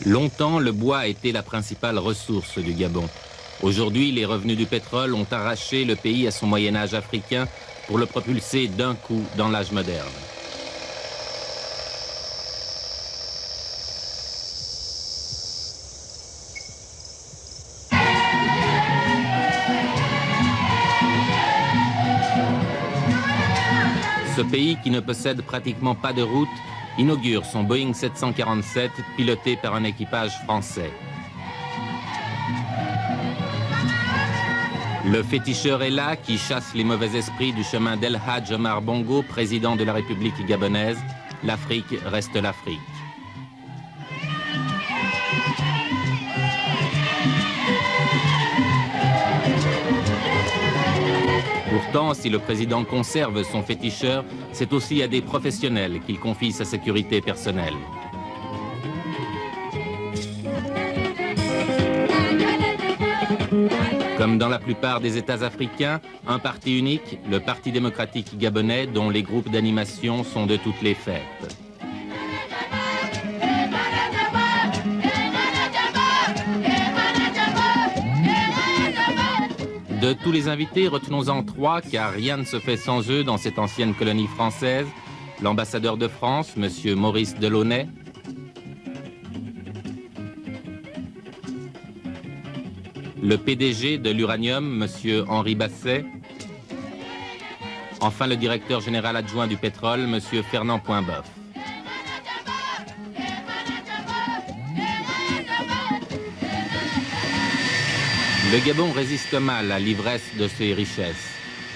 Longtemps, le bois a été la principale ressource du Gabon. Aujourd'hui, les revenus du pétrole ont arraché le pays à son Moyen-Âge africain pour le propulser d'un coup dans l'âge moderne. Ce pays, qui ne possède pratiquement pas de route, inaugure son Boeing 747 piloté par un équipage français. Le féticheur est là qui chasse les mauvais esprits du chemin d'El Hadj Omar Bongo, président de la République gabonaise. L'Afrique reste l'Afrique. Pourtant, si le président conserve son féticheur, c'est aussi à des professionnels qu'il confie sa sécurité personnelle. Comme dans la plupart des États africains, un parti unique, le Parti démocratique gabonais, dont les groupes d'animation sont de toutes les fêtes. De tous les invités, retenons-en 3, car rien ne se fait sans eux dans cette ancienne colonie française. L'ambassadeur de France, M. Maurice Delaunay. Le PDG de l'Uranium, M. Henri Basset. Enfin, le directeur général adjoint du pétrole, M. Fernand Poinboeuf. Le Gabon résiste mal à l'ivresse de ses richesses.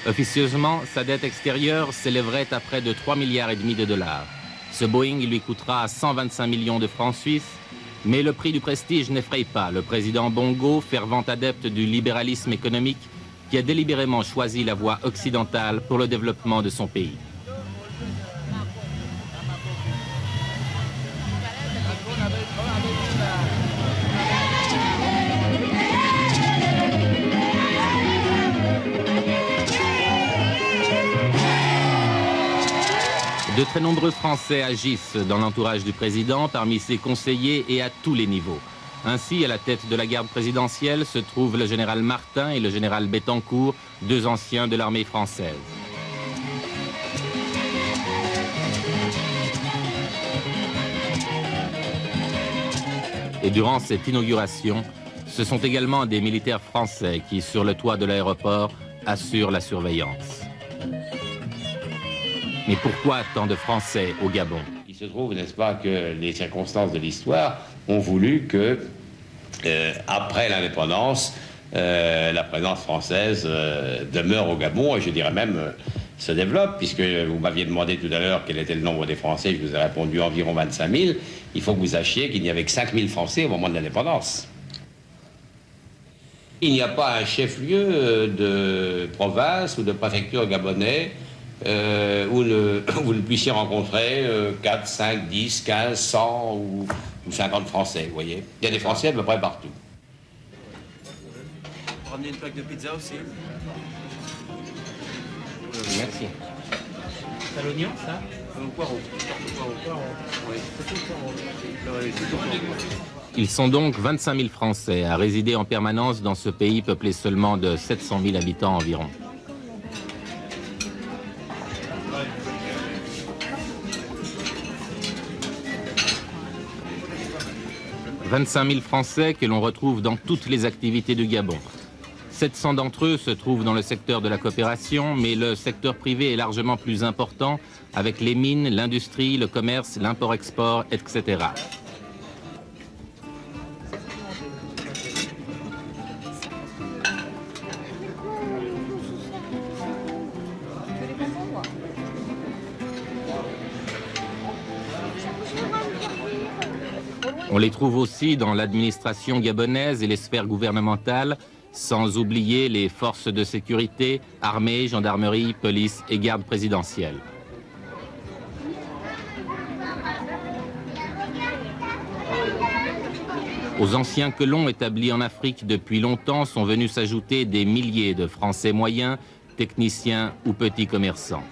Officieusement, sa dette extérieure s'élèverait à près de 3,5 milliards de dollars. Ce Boeing lui coûtera 125 millions de francs suisses, mais le prix du prestige n'effraie pas le président Bongo, fervent adepte du libéralisme économique, qui a délibérément choisi la voie occidentale pour le développement de son pays. De très nombreux Français agissent dans l'entourage du président, parmi ses conseillers et à tous les niveaux. Ainsi, à la tête de la garde présidentielle se trouvent le général Martin et le général Bettencourt, deux anciens de l'armée française. Et durant cette inauguration, ce sont également des militaires français qui, sur le toit de l'aéroport, assurent la surveillance. Mais pourquoi tant de Français au Gabon? Il se trouve, n'est-ce pas, que les circonstances de l'histoire ont voulu que, après l'indépendance, la présence française demeure au Gabon, et je dirais même se développe, puisque vous m'aviez demandé tout à l'heure quel était le nombre des Français, je vous ai répondu environ 25 000. Il faut que vous sachiez qu'il n'y avait que 5 000 Français au moment de l'indépendance. Il n'y a pas un chef-lieu de province ou de préfecture gabonais où vous ne puissiez rencontrer 4, 5, 10, 15, 100 ou 50 Français, vous voyez. Il y a des Français à peu près partout. Ramenez une plaque de pizza aussi. Merci. T'as l'oignon, ça? Poireau. Oui, c'est tout poireau. Ils sont donc 25 000 Français à résider en permanence dans ce pays peuplé seulement de 700 000 habitants environ. « 25 000 Français que l'on retrouve dans toutes les activités du Gabon. 700 d'entre eux se trouvent dans le secteur de la coopération, mais le secteur privé est largement plus important avec les mines, l'industrie, le commerce, l'import-export, etc. On les trouve aussi dans l'administration gabonaise et les sphères gouvernementales, sans oublier les forces de sécurité, armée, gendarmerie, police et garde présidentielle. Aux anciens colons établis en Afrique depuis longtemps sont venus s'ajouter des milliers de Français moyens, techniciens ou petits commerçants.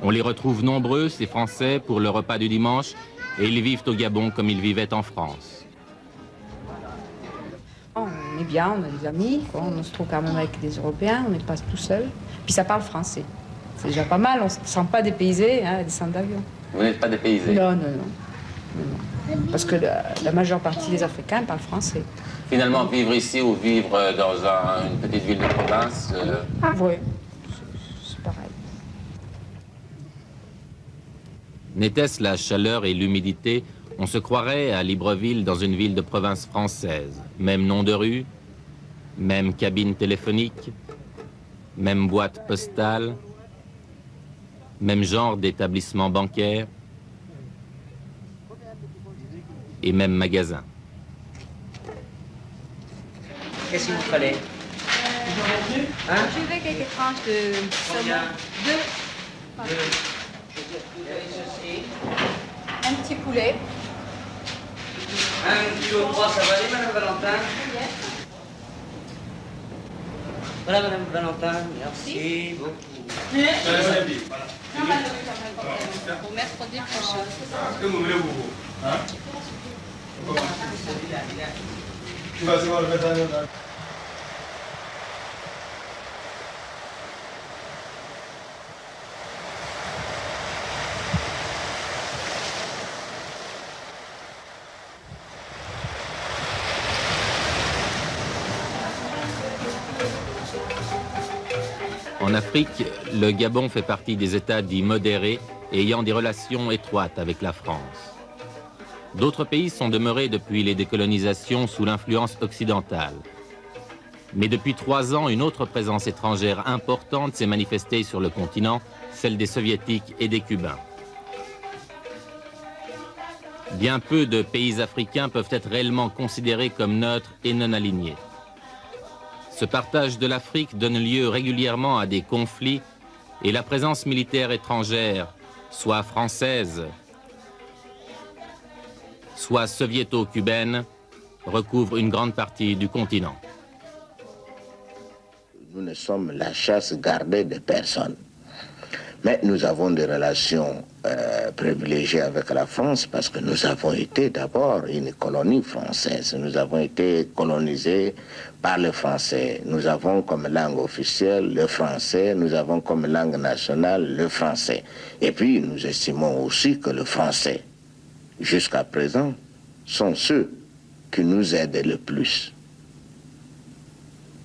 On les retrouve nombreux, ces Français, pour le repas du dimanche, et ils vivent au Gabon comme ils vivaient en France. On est bien, on a des amis, quoi. On se trouve quand même avec des Européens, on n'est pas tout seul. Puis ça parle français. C'est déjà pas mal, on ne se sent pas dépaysé, hein, descendre d'avion. Vous n'êtes pas dépaysé? Non, non, non. Non. Parce que la majeure partie des Africains parlent français. Finalement, vivre ici ou vivre dans une petite ville de province Oui, c'est pareil. N'était-ce la chaleur et l'humidité? On se croirait à Libreville dans une ville de province française. Même nom de rue, même cabine téléphonique, même boîte postale, même genre d'établissement bancaire et même magasin. Qu'est-ce qu'il vous fallait? Je veux quelques tranches de saumon. Deux. Un petit poulet. 1,3 kg, ça va aller, Madame Valentin? Voilà, Madame Valentin, merci beaucoup. Pour mercredi prochain. Que vous voulez vous hein? Tu vas voir le médaillon là. En Afrique, le Gabon fait partie des États dits modérés et ayant des relations étroites avec la France. D'autres pays sont demeurés depuis les décolonisations sous l'influence occidentale. Mais depuis 3 ans, une autre présence étrangère importante s'est manifestée sur le continent, celle des Soviétiques et des Cubains. Bien peu de pays africains peuvent être réellement considérés comme neutres et non alignés. Ce partage de l'Afrique donne lieu régulièrement à des conflits et la présence militaire étrangère, soit française, soit soviéto-cubaine, recouvre une grande partie du continent. Nous ne sommes la chasse gardée de personne. Mais nous avons des relations privilégiées avec la France parce que nous avons été d'abord une colonie française. Nous avons été colonisés par les Français. Nous avons comme langue officielle le français, nous avons comme langue nationale le français. Et puis nous estimons aussi que le français, jusqu'à présent, sont ceux qui nous aident le plus.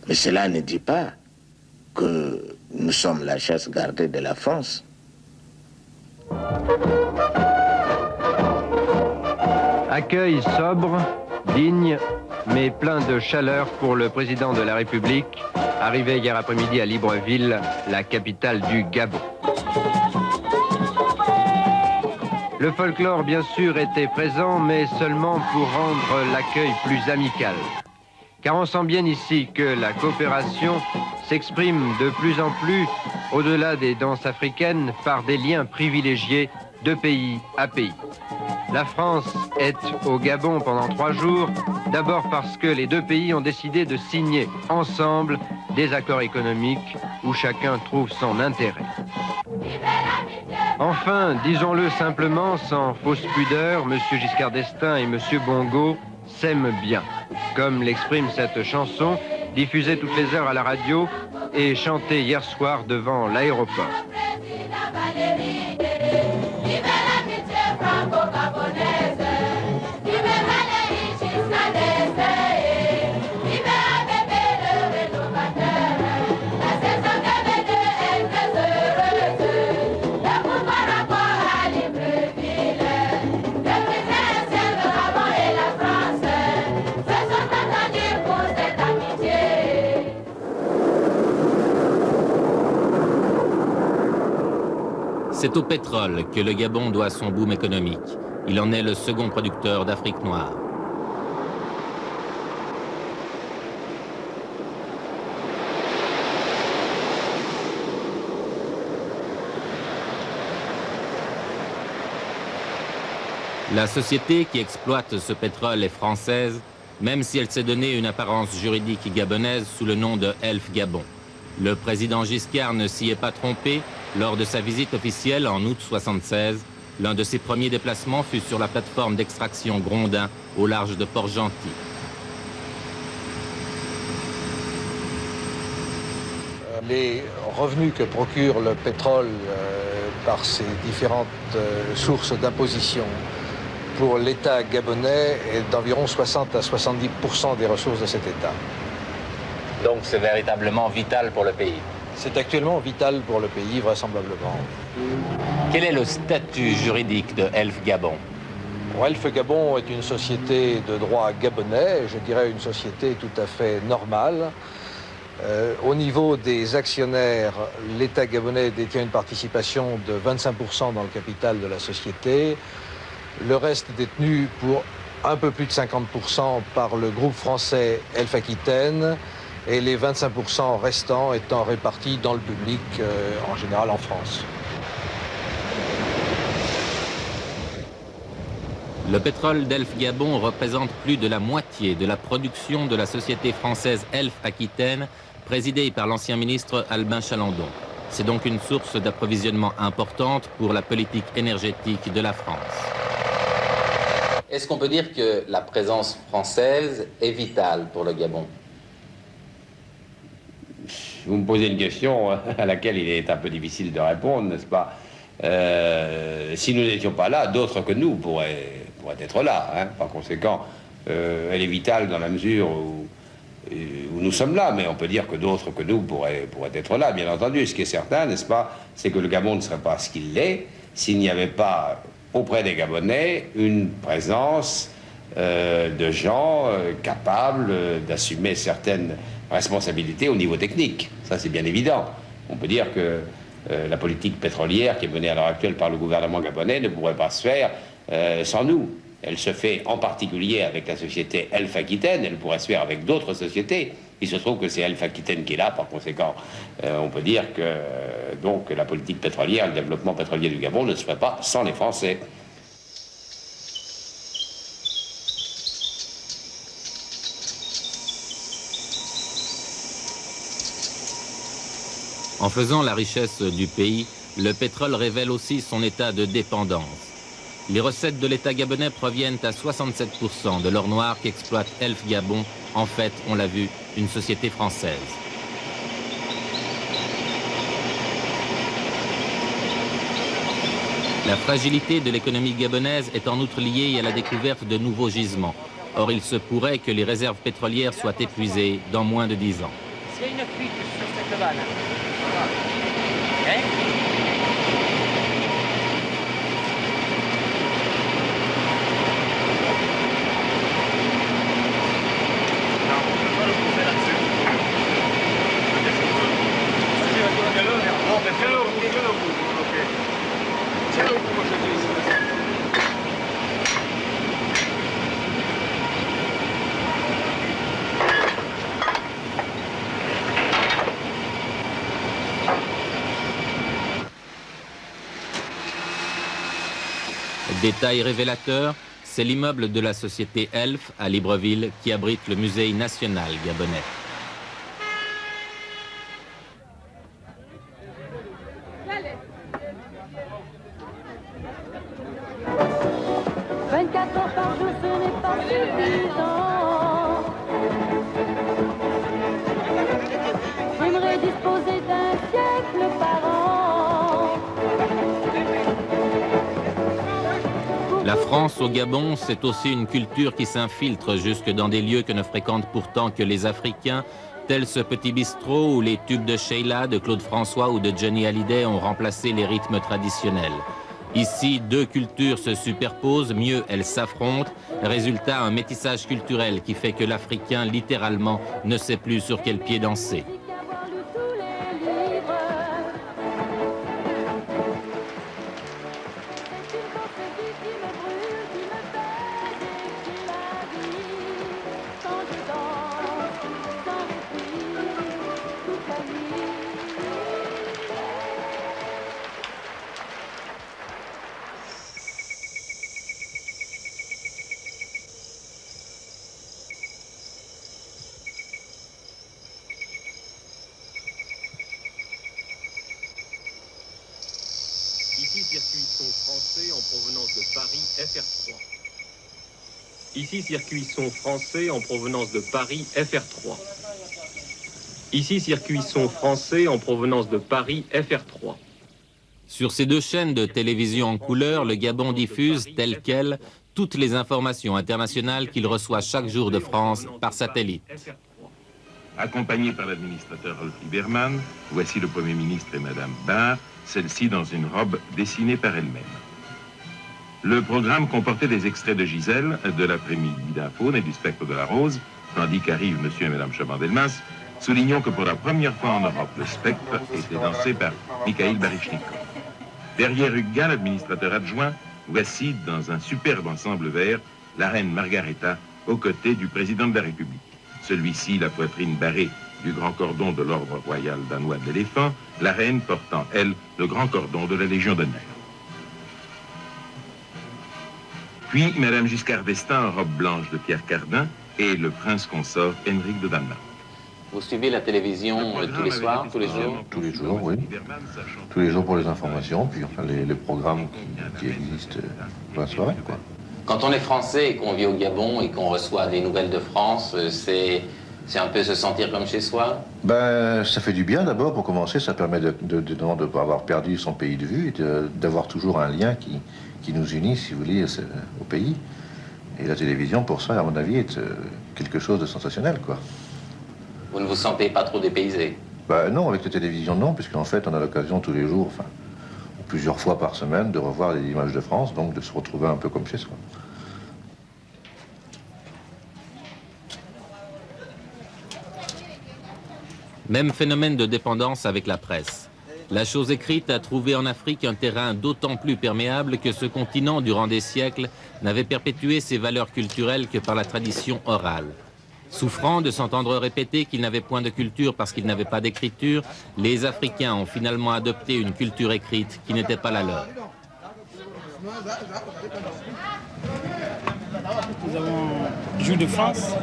Mais cela ne dit pas que nous sommes la chasse gardée de la France. Accueil sobre, digne, mais plein de chaleur pour le président de la République, arrivé hier après-midi à Libreville, la capitale du Gabon. Le folklore, bien sûr, était présent, mais seulement pour rendre l'accueil plus amical. Car on sent bien ici que la coopération s'exprime de plus en plus, au-delà des danses africaines, par des liens privilégiés de pays à pays. La France est au Gabon pendant 3 jours, d'abord parce que les 2 pays ont décidé de signer ensemble des accords économiques où chacun trouve son intérêt. Enfin, disons-le simplement, sans fausse pudeur, M. Giscard d'Estaing et M. Bongo s'aiment bien, comme l'exprime cette chanson, diffusée toutes les heures à la radio et chantée hier soir devant l'aéroport. C'est au pétrole que le Gabon doit son boom économique. Il en est le second producteur d'Afrique noire. La société qui exploite ce pétrole est française, même si elle s'est donné une apparence juridique gabonaise sous le nom de Elf Gabon. Le président Giscard ne s'y est pas trompé, Lors de sa visite officielle en août 1976, l'un de ses premiers déplacements fut sur la plateforme d'extraction Grondin, au large de Port-Gentil. Les revenus que procure le pétrole par ses différentes sources d'imposition pour l'État gabonais est d'environ 60 à 70% des ressources de cet État. Donc c'est véritablement vital pour le pays. C'est actuellement vital pour le pays, vraisemblablement. Quel est le statut juridique de Elf Gabon? Elf Gabon est une société de droit gabonais, je dirais une société tout à fait normale. Au niveau des actionnaires, l'État gabonais détient une participation de 25% dans le capital de la société. Le reste détenu pour un peu plus de 50% par le groupe français Elf Aquitaine et les 25% restants étant répartis dans le public, en général en France. Le pétrole d'Elf Gabon représente plus de la moitié de la production de la société française Elf Aquitaine, présidée par l'ancien ministre Albin Chalandon. C'est donc une source d'approvisionnement importante pour la politique énergétique de la France. Est-ce qu'on peut dire que la présence française est vitale pour le Gabon? Vous me posez une question à laquelle il est un peu difficile de répondre, n'est-ce pas? Si nous n'étions pas là, d'autres que nous pourraient être là. Hein. Par conséquent, elle est vitale dans la mesure où nous sommes là, mais on peut dire que d'autres que nous pourraient être là, bien entendu. Ce qui est certain, n'est-ce pas, c'est que le Gabon ne serait pas ce qu'il est s'il n'y avait pas auprès des Gabonais une présence de gens capables d'assumer certaines responsabilités au niveau technique. Ça, c'est bien évident. On peut dire que la politique pétrolière qui est menée à l'heure actuelle par le gouvernement gabonais ne pourrait pas se faire sans nous. Elle se fait en particulier avec la société Elf Aquitaine, elle pourrait se faire avec d'autres sociétés. Il se trouve que c'est Elf Aquitaine qui est là, par conséquent, on peut dire que donc, la politique pétrolière, le développement pétrolier du Gabon ne se ferait pas sans les Français. En faisant la richesse du pays, le pétrole révèle aussi son état de dépendance. Les recettes de l'État gabonais proviennent à 67% de l'or noir qu'exploite Elf Gabon, en fait, on l'a vu, une société française. La fragilité de l'économie gabonaise est en outre liée à la découverte de nouveaux gisements. Or, il se pourrait que les réserves pétrolières soient épuisées dans moins de 10 ans. C'est une fuite sur cette vanne. Hein? Détail révélateur, c'est l'immeuble de la société Elf à Libreville qui abrite le musée national gabonais. J'aimerais disposer d'un siècle par an. La France au Gabon, c'est aussi une culture qui s'infiltre jusque dans des lieux que ne fréquentent pourtant que les Africains, tel ce petit bistrot où les tubes de Sheila, de Claude François ou de Johnny Hallyday ont remplacé les rythmes traditionnels. Ici, deux cultures se superposent, mieux elles s'affrontent. Résultat, un métissage culturel qui fait que l'Africain, littéralement, ne sait plus sur quel pied danser. français en provenance de Paris FR3. Ici, circuit son français en provenance de Paris FR3. Ici, circuit son français en provenance de Paris FR3. Sur ces deux chaînes de télévision en couleur, le Gabon diffuse, telles quelles, toutes les informations internationales qu'il reçoit chaque jour de France par satellite. Accompagné par l'administrateur Rolf Lieberman, voici le Premier ministre et Madame Barr, celle-ci dans une robe dessinée par elle-même. Le programme comportait des extraits de Gisèle, de l'après-midi d'Infaune et du Spectre de la Rose, tandis qu'arrivent Monsieur et Madame Chaban-Delmas. Soulignons que pour la première fois en Europe, le Spectre était dansé par Mikhail Baryshnikov. Derrière Hugues, l'administrateur adjoint, voici, dans un superbe ensemble vert, la reine Margaretha, aux côtés du président de la République. Celui-ci, la poitrine barrée du grand cordon de l'ordre royal danois de l'éléphant, la reine portant, elle, le grand cordon de la Légion d'honneur. Puis, Madame Giscard d'Estaing en robe blanche de Pierre Cardin et le prince consort Henrik de Danemark. Vous suivez la télévision tous les soirs, tous les jours? Tous les jours, oui. Tous les jours pour les informations, puis enfin les programmes qui existent pour la soirée, quoi. Quand on est français et qu'on vit au Gabon et qu'on reçoit des nouvelles de France, c'est un peu se sentir comme chez soi? Ben, ça fait du bien d'abord, pour commencer, ça permet de ne pas avoir perdu son pays de vue et d'avoir toujours un lien qui nous unit, si vous voulez, au pays. Et la télévision, pour ça, à mon avis, est quelque chose de sensationnel, quoi. Vous ne vous sentez pas trop dépaysé? Ben non, avec la télévision, non, puisqu'en fait, on a l'occasion tous les jours, enfin, plusieurs fois par semaine, de revoir les images de France, donc de se retrouver un peu comme chez soi. Même phénomène de dépendance avec la presse. La chose écrite a trouvé en Afrique un terrain d'autant plus perméable que ce continent, durant des siècles, n'avait perpétué ses valeurs culturelles que par la tradition orale. Souffrant de s'entendre répéter qu'ils n'avaient point de culture parce qu'ils n'avaient pas d'écriture, les Africains ont finalement adopté une culture écrite qui n'était pas la leur. Nous avons Jour de France,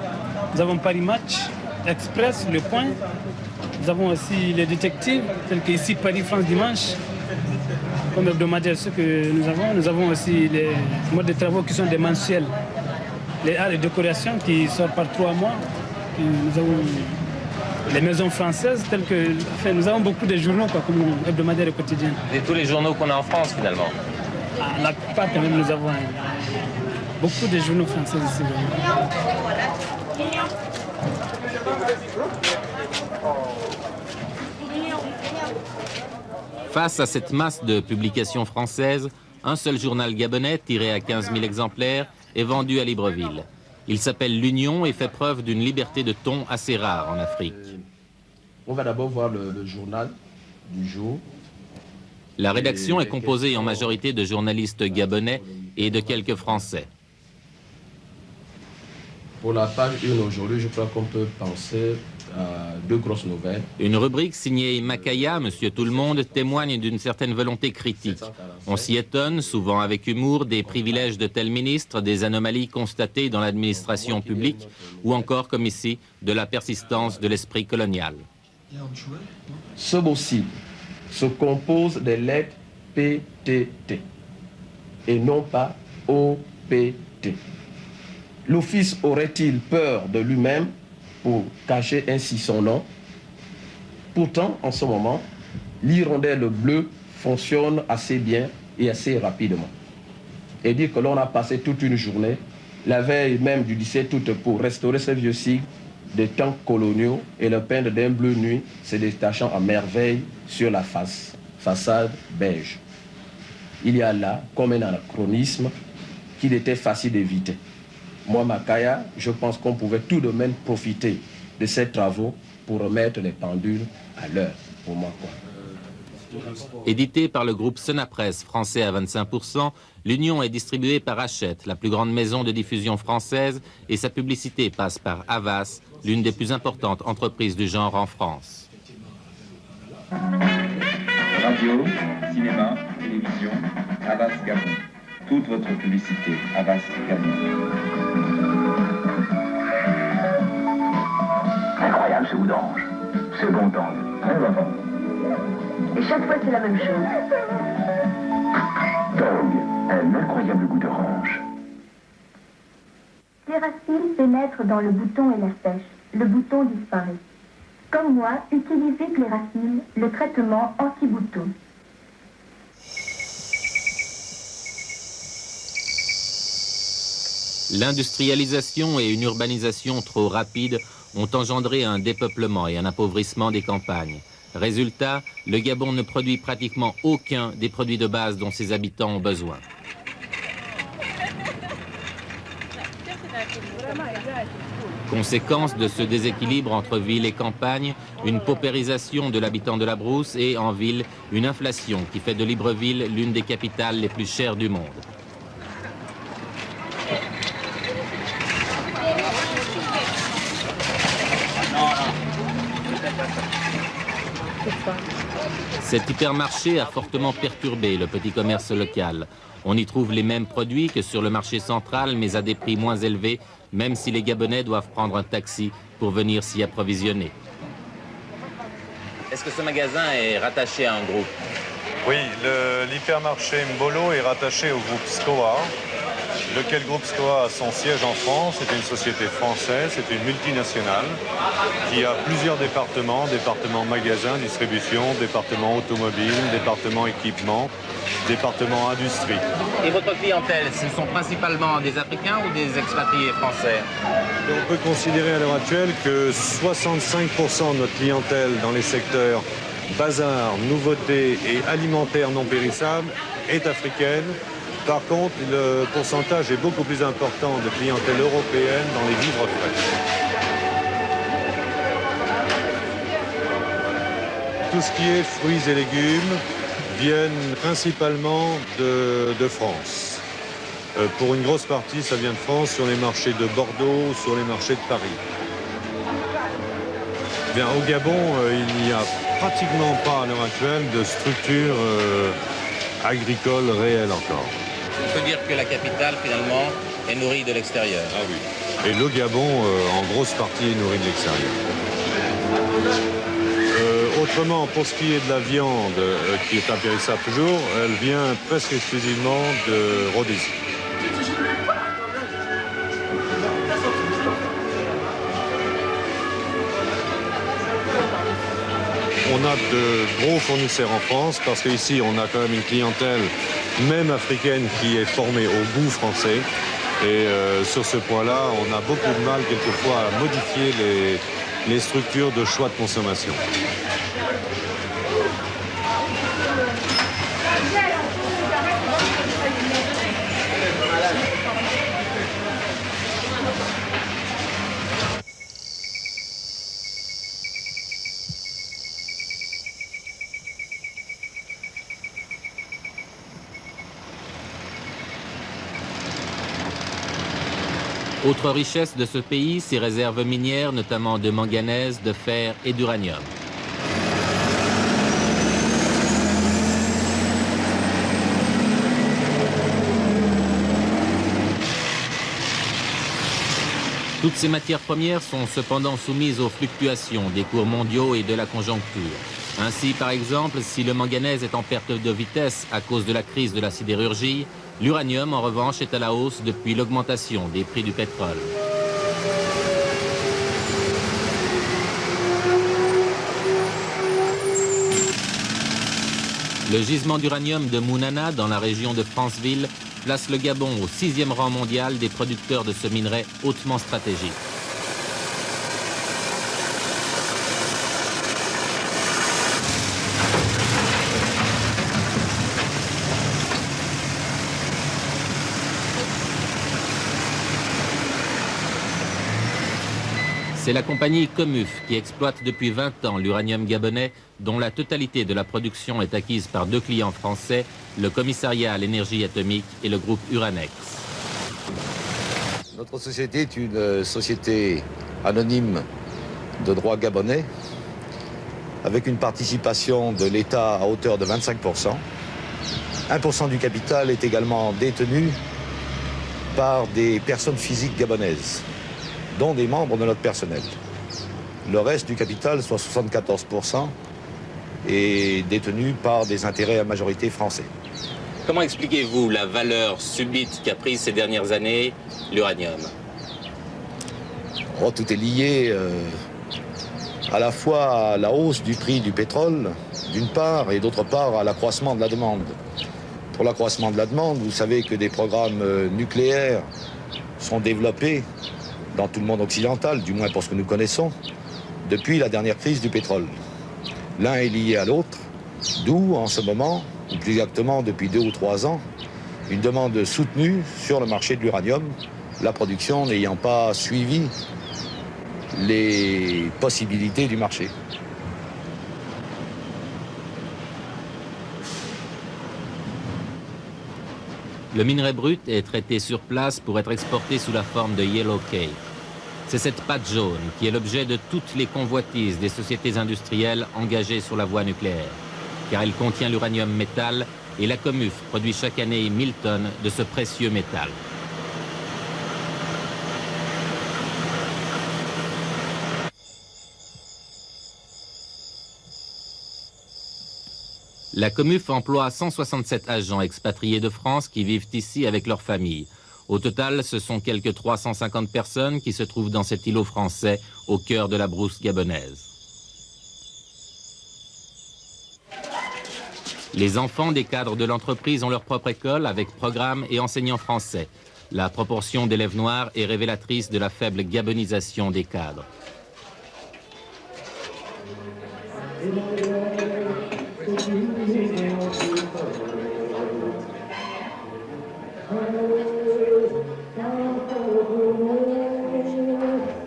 nous avons Paris Match, Express, Le Point. Nous avons aussi les détectives, tels que ici Paris-France Dimanche, comme hebdomadaire, ce que nous avons. Nous avons aussi les modes de travaux qui sont des mensuels. Les arts et décorations qui sortent par 3 mois. Et nous avons les maisons françaises, telles que... Enfin, nous avons beaucoup de journaux, quoi, comme hebdomadaires et quotidiens. Et tous les journaux qu'on a en France, finalement? La plupart, quand même, nous avons beaucoup de journaux français ici. Face à cette masse de publications françaises, un seul journal gabonais, tiré à 15 000 exemplaires, est vendu à Libreville. Il s'appelle l'Union et fait preuve d'une liberté de ton assez rare en Afrique. On va d'abord voir le journal du jour. La rédaction est composée en majorité de journalistes gabonais et de quelques Français. Pour la page 1 aujourd'hui, je crois qu'on peut penser à 2 grosses nouvelles. Une rubrique signée Makaya, Monsieur Tout-le-Monde, témoigne d'une certaine volonté critique. On s'y étonne, souvent avec humour, des privilèges de tels ministres, des anomalies constatées dans l'administration publique, ou encore, comme ici, de la persistance de l'esprit colonial. Ce mot cible se compose des lettres PTT et non pas OPT. L'office aurait-il peur de lui-même pour cacher ainsi son nom? Pourtant, en ce moment, l'hirondelle bleue fonctionne assez bien et assez rapidement. Et dire que l'on a passé toute une journée, la veille même du 17 août, pour restaurer ce vieux sigle des temps coloniaux et le peindre d'un bleu nuit, se détachant à merveille sur la façade beige. Il y a là comme un anachronisme qu'il était facile d'éviter. Moi, Makaya, je pense qu'on pouvait tout de même profiter de ces travaux pour remettre les pendules à l'heure, pour moi, quoi. Édité par le groupe Sonapresse, français à 25%, l'Union est distribuée par Hachette, la plus grande maison de diffusion française, et sa publicité passe par Havas, l'une des plus importantes entreprises du genre en France. Radio, cinéma, télévision, Havas Gabon. Toute votre publicité, Havas Gabon. Incroyable ce boudange, ce bon temps. Et chaque fois c'est la même chose. Dog. un incroyable goût d'orange. Cléracil pénètre dans le bouton et la sèche. Le bouton disparaît. Comme moi, utilisez Cléracil, le traitement anti-bouton. L'industrialisation et une urbanisation trop rapides ont engendré un dépeuplement et un appauvrissement des campagnes. Résultat, le Gabon ne produit pratiquement aucun des produits de base dont ses habitants ont besoin. Conséquence de ce déséquilibre entre ville et campagne, une paupérisation de l'habitant de la brousse et, en ville, une inflation qui fait de Libreville l'une des capitales les plus chères du monde. Cet hypermarché a fortement perturbé le petit commerce local. On y trouve les mêmes produits que sur le marché central, mais à des prix moins élevés, même si les Gabonais doivent prendre un taxi pour venir s'y approvisionner. Est-ce que ce magasin est rattaché à un groupe? Oui, l'hypermarché Mbolo est rattaché au groupe SCOA. Lequel groupe SCOA a son siège en France, c'est une société française, c'est une multinationale qui a plusieurs départements, département magasin, distribution, département automobile, département équipement, département industrie. Et votre clientèle, ce sont principalement des Africains ou des expatriés français? On peut considérer à l'heure actuelle que 65% de notre clientèle dans les secteurs bazar, nouveautés et alimentaires non périssables est africaine. Par contre, le pourcentage est beaucoup plus important de clientèle européenne dans les vivres frais. Tout ce qui est fruits et légumes viennent principalement de France. Pour une grosse partie, ça vient de France sur les marchés de Bordeaux, sur les marchés de Paris. Bien, au Gabon, il n'y a pratiquement pas à l'heure actuelle de structure agricole réelle encore. On peut dire que la capitale, finalement, est nourrie de l'extérieur. Ah oui. Et le Gabon, en grosse partie, est nourri de l'extérieur. Autrement, pour ce qui est de la viande, qui est impérissable toujours, elle vient presque exclusivement de Rhodésie. On a de gros fournisseurs en France parce qu'ici, on a quand même une clientèle, même africaine, qui est formée au goût français. Et sur ce point-là, on a beaucoup de mal quelquefois à modifier les structures de choix de consommation. Autre richesse de ce pays, ses réserves minières, notamment de manganèse, de fer et d'uranium. Toutes ces matières premières sont cependant soumises aux fluctuations des cours mondiaux et de la conjoncture. Ainsi, par exemple, si le manganèse est en perte de vitesse à cause de la crise de la sidérurgie, l'uranium, en revanche, est à la hausse depuis l'augmentation des prix du pétrole. Le gisement d'uranium de Mounana, dans la région de Franceville, place le Gabon au 6e rang mondial des producteurs de ce minerai hautement stratégique. C'est la compagnie Comuf qui exploite depuis 20 ans l'uranium gabonais, dont la totalité de la production est acquise par deux clients français, le Commissariat à l'énergie atomique et le groupe Uranex. Notre société est une société anonyme de droit gabonais, avec une participation de l'État à hauteur de 25%. 1% du capital est également détenu par des personnes physiques gabonaises, dont des membres de notre personnel. Le reste du capital, soit 74%, est détenu par des intérêts à majorité français. Comment expliquez-vous la valeur subite qu'a prise ces dernières années l'uranium? Oh, tout est lié à la fois à la hausse du prix du pétrole, d'une part, et d'autre part à l'accroissement de la demande. Pour l'accroissement de la demande, vous savez que des programmes nucléaires sont développés dans tout le monde occidental, du moins pour ce que nous connaissons, depuis la dernière crise du pétrole. L'un est lié à l'autre, d'où en ce moment, ou plus exactement depuis 2 ou 3 ans, une demande soutenue sur le marché de l'uranium, la production n'ayant pas suivi les possibilités du marché. Le minerai brut est traité sur place pour être exporté sous la forme de yellow cake. C'est cette pâte jaune qui est l'objet de toutes les convoitises des sociétés industrielles engagées sur la voie nucléaire, car elle contient l'uranium métal et la Comuf produit chaque année 1000 tonnes de ce précieux métal. La Comuf emploie 167 agents expatriés de France qui vivent ici avec leurs familles. Au total, ce sont quelques 350 personnes qui se trouvent dans cet îlot français au cœur de la brousse gabonaise. Les enfants des cadres de l'entreprise ont leur propre école avec programme et enseignants français. La proportion d'élèves noirs est révélatrice de la faible gabonisation des cadres.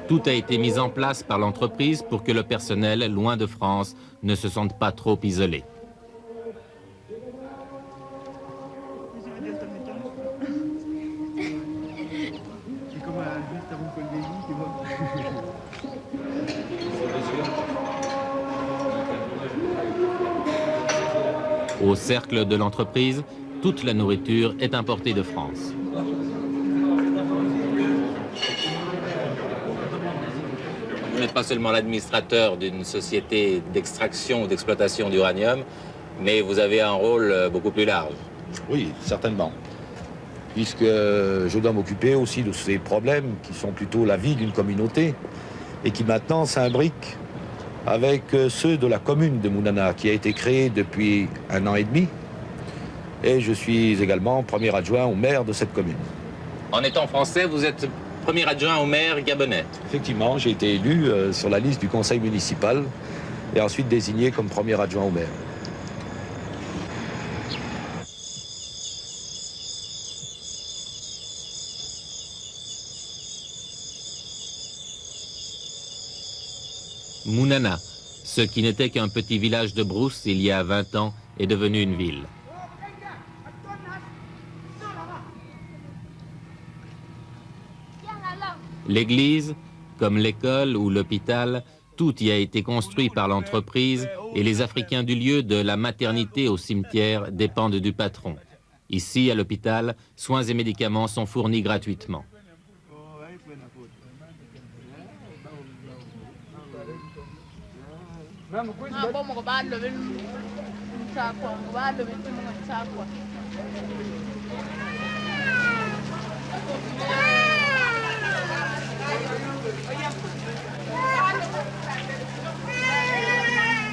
Tout a été mis en place par l'entreprise pour que le personnel, loin de France, ne se sente pas trop isolé. Au cercle de l'entreprise, toute la nourriture est importée de France. Vous n'êtes pas seulement l'administrateur d'une société d'extraction ou d'exploitation d'uranium, mais vous avez un rôle beaucoup plus large. Oui, certainement. Puisque je dois m'occuper aussi de ces problèmes qui sont plutôt la vie d'une communauté et qui maintenant s'imbriquent avec ceux de la commune de Mounana qui a été créée depuis 1 an et demi. Et je suis également premier adjoint au maire de cette commune. En étant français, vous êtes premier adjoint au maire gabonais. Effectivement, j'ai été élu sur la liste du conseil municipal et ensuite désigné comme premier adjoint au maire. Mounana, ce qui n'était qu'un petit village de brousse il y a 20 ans, est devenu une ville. L'église, comme l'école ou l'hôpital, tout y a été construit par l'entreprise et les Africains du lieu, de la maternité au cimetière, dépendent du patron. Ici, à l'hôpital, soins et médicaments sont fournis gratuitement.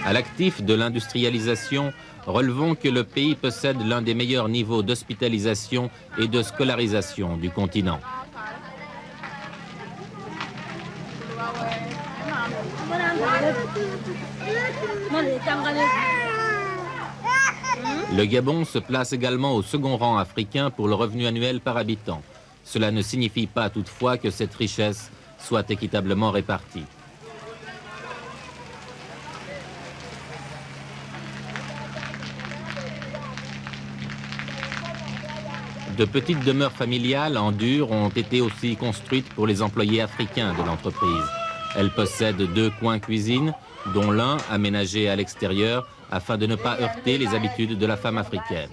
À l'actif de l'industrialisation, relevons que le pays possède l'un des meilleurs niveaux d'hospitalisation et de scolarisation du continent. Le Gabon se place également au second rang africain pour le revenu annuel par habitant. Cela ne signifie pas toutefois que cette richesse soit équitablement répartie. De petites demeures familiales en dur ont été aussi construites pour les employés africains de l'entreprise. Elles possèdent 2 coins cuisine, dont l'un aménagé à l'extérieur afin de ne pas heurter les habitudes de la femme africaine.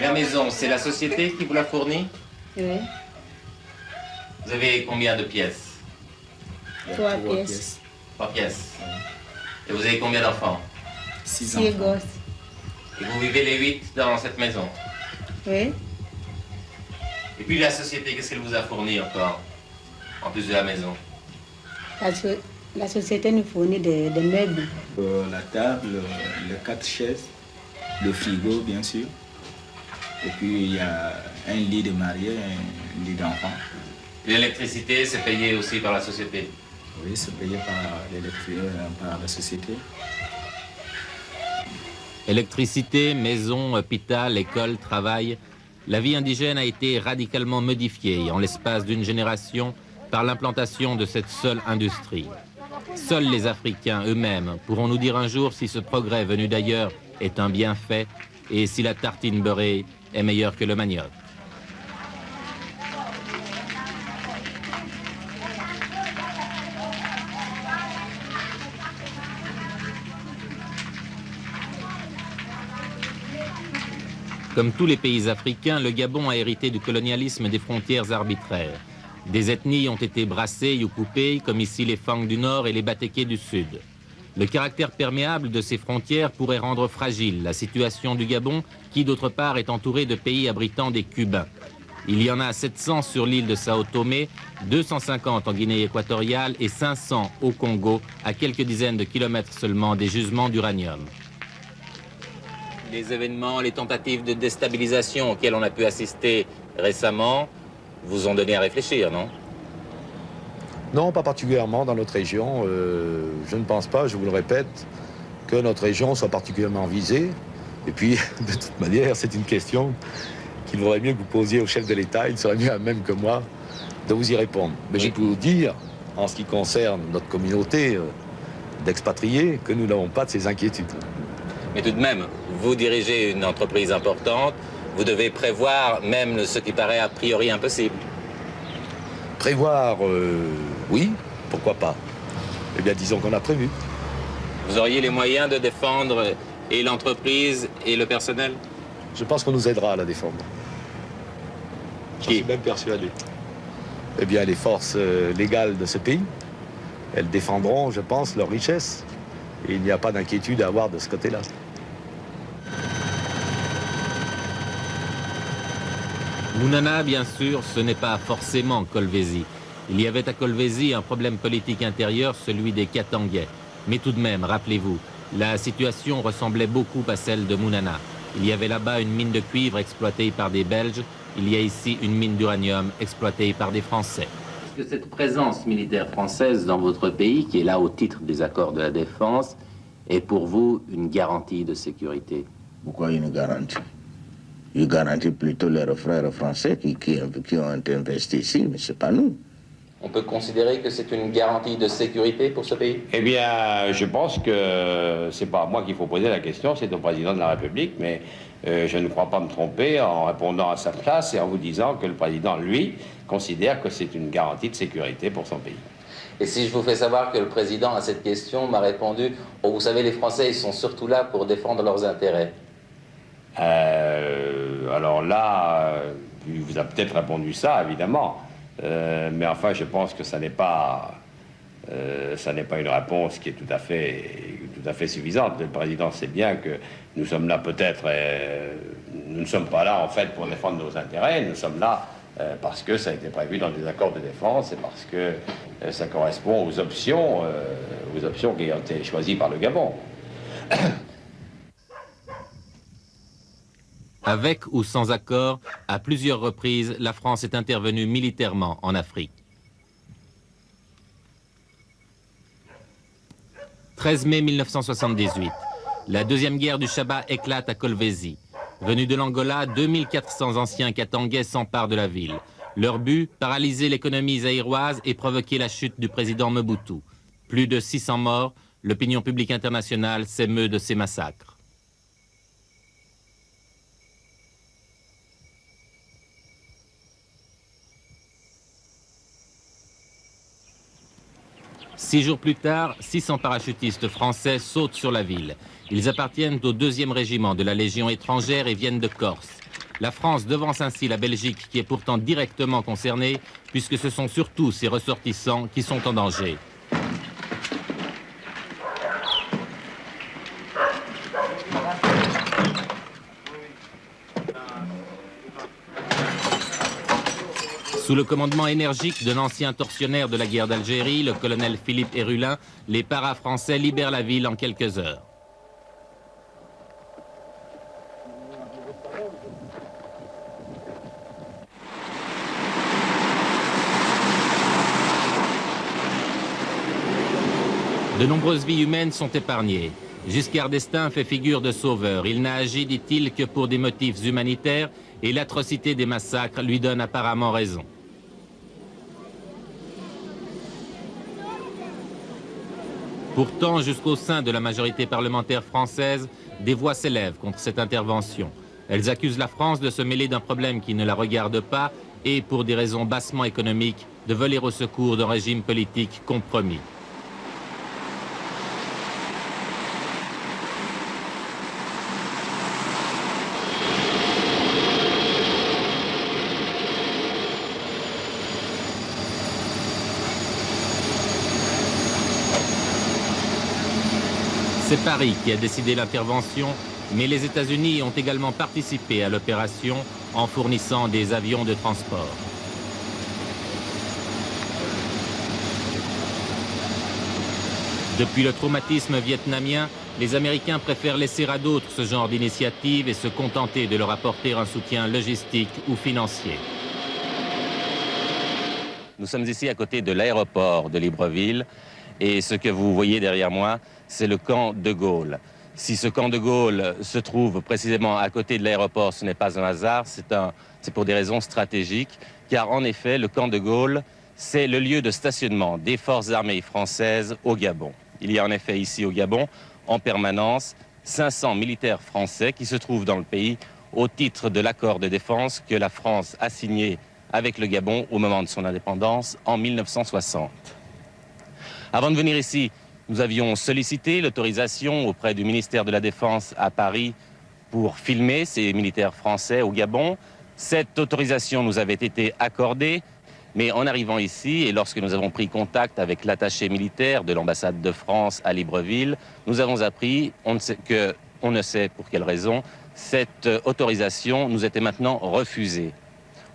La maison, c'est la société qui vous la fournit? Oui. Vous avez combien de pièces? 3 pièces. 3 pièces. Et vous avez combien d'enfants? 6 gosses. Et vous vivez les 8 dans cette maison? Oui. Et puis la société, qu'est-ce qu'elle vous a fourni encore, en plus de la maison? La société nous fournit des meubles. La table, les 4 chaises, le frigo bien sûr. Et puis il y a un lit de mariée, un lit d'enfant. L'électricité, c'est payé aussi par la société? Oui, c'est payé par la société. Électricité, maison, hôpital, école, travail. La vie indigène a été radicalement modifiée en l'espace d'une génération par l'implantation de cette seule industrie. Seuls les Africains eux-mêmes pourront nous dire un jour si ce progrès venu d'ailleurs est un bienfait et si la tartine beurrée est meilleure que le manioc. Comme tous les pays africains, le Gabon a hérité du colonialisme des frontières arbitraires. Des ethnies ont été brassées ou coupées, comme ici les Fang du Nord et les Batékés du Sud. Le caractère perméable de ces frontières pourrait rendre fragile la situation du Gabon, qui d'autre part est entouré de pays abritant des Cubains. Il y en a 700 sur l'île de Sao Tomé, 250 en Guinée équatoriale et 500 au Congo, à quelques dizaines de kilomètres seulement des gisements d'uranium. Les événements, les tentatives de déstabilisation auxquelles on a pu assister récemment vous ont donné à réfléchir, non? Non, pas particulièrement dans notre région. Je ne pense pas, je vous le répète, que notre région soit particulièrement visée. Et puis, de toute manière, c'est une question qu'il vaudrait mieux que vous posiez au chef de l'État. Il serait mieux à même que moi de vous y répondre. Mais je peux vous dire, en ce qui concerne notre communauté d'expatriés, que nous n'avons pas de ces inquiétudes. Mais tout de même, vous dirigez une entreprise importante, vous devez prévoir même ce qui paraît a priori impossible. Prévoir, oui, pourquoi pas? Eh bien, disons qu'on a prévu. Vous auriez les moyens de défendre et l'entreprise et le personnel? Je pense qu'on nous aidera à la défendre. J'en suis même persuadé. Eh bien, les forces légales de ce pays, elles défendront, je pense, leurs richesses. Et il n'y a pas d'inquiétude à avoir de ce côté-là. Mounana, bien sûr, ce n'est pas forcément Kolwezi. Il y avait à Kolwezi un problème politique intérieur, celui des Katangais. Mais tout de même, rappelez-vous, la situation ressemblait beaucoup à celle de Mounana. Il y avait là-bas une mine de cuivre exploitée par des Belges. Il y a ici une mine d'uranium exploitée par des Français. Est-ce que cette présence militaire française dans votre pays, qui est là au titre des accords de la défense, est pour vous une garantie de sécurité? Pourquoi une garantie? Une garantie plutôt leurs frères français qui ont investi ici, mais ce n'est pas nous. On peut considérer que c'est une garantie de sécurité pour ce pays? Eh bien, je pense que c'est pas à moi qu'il faut poser la question, c'est au président de la République, mais je ne crois pas me tromper en répondant à sa place et en vous disant que le président, lui, considère que c'est une garantie de sécurité pour son pays. Et si je vous fais savoir que le président, à cette question, m'a répondu « Oh, vous savez, les Français, ils sont surtout là pour défendre leurs intérêts ». Alors là, il vous a peut-être répondu ça, évidemment. Mais enfin, je pense que ça n'est pas une réponse qui est tout à fait suffisante. Le président sait bien que nous sommes là peut-être... nous ne sommes pas là, en fait, pour défendre nos intérêts. Nous sommes là parce que ça a été prévu dans des accords de défense et parce que ça correspond aux options qui ont été choisies par le Gabon. Avec ou sans accord, à plusieurs reprises, la France est intervenue militairement en Afrique. 13 mai 1978, la deuxième guerre du Shaba éclate à Kolwezi. Venus de l'Angola, 2400 anciens Katangais s'emparent de la ville. Leur but, paralyser l'économie zaïroise et provoquer la chute du président Mobutu. Plus de 600 morts, l'opinion publique internationale s'émeut de ces massacres. 6 jours plus tard, 600 parachutistes français sautent sur la ville. Ils appartiennent au 2e régiment de la Légion étrangère et viennent de Corse. La France devance ainsi la Belgique qui est pourtant directement concernée puisque ce sont surtout ses ressortissants qui sont en danger. Sous le commandement énergique de l'ancien tortionnaire de la guerre d'Algérie, le colonel Philippe Hérulin, les paras-français libèrent la ville en quelques heures. De nombreuses vies humaines sont épargnées. Giscard d'Estaing fait figure de sauveur. Il n'a agi, dit-il, que pour des motifs humanitaires et l'atrocité des massacres lui donne apparemment raison. Pourtant, jusqu'au sein de la majorité parlementaire française, des voix s'élèvent contre cette intervention. Elles accusent la France de se mêler d'un problème qui ne la regarde pas et, pour des raisons bassement économiques, de voler au secours d'un régime politique compromis. C'est Paris qui a décidé l'intervention, mais les États-Unis ont également participé à l'opération en fournissant des avions de transport. Depuis le traumatisme vietnamien, les Américains préfèrent laisser à d'autres ce genre d'initiative et se contenter de leur apporter un soutien logistique ou financier. Nous sommes ici à côté de l'aéroport de Libreville et ce que vous voyez derrière moi, c'est le camp de Gaulle. Si ce camp de Gaulle se trouve précisément à côté de l'aéroport, ce n'est pas un hasard, c'est pour des raisons stratégiques, car en effet, le camp de Gaulle, c'est le lieu de stationnement des forces armées françaises au Gabon. Il y a en effet ici au Gabon, en permanence, 500 militaires français qui se trouvent dans le pays au titre de l'accord de défense que la France a signé avec le Gabon au moment de son indépendance en 1960. Avant de venir ici, nous avions sollicité l'autorisation auprès du ministère de la Défense à Paris pour filmer ces militaires français au Gabon. Cette autorisation nous avait été accordée, mais en arrivant ici et lorsque nous avons pris contact avec l'attaché militaire de l'ambassade de France à Libreville, nous avons appris on ne sait pour quelle raison, cette autorisation nous était maintenant refusée.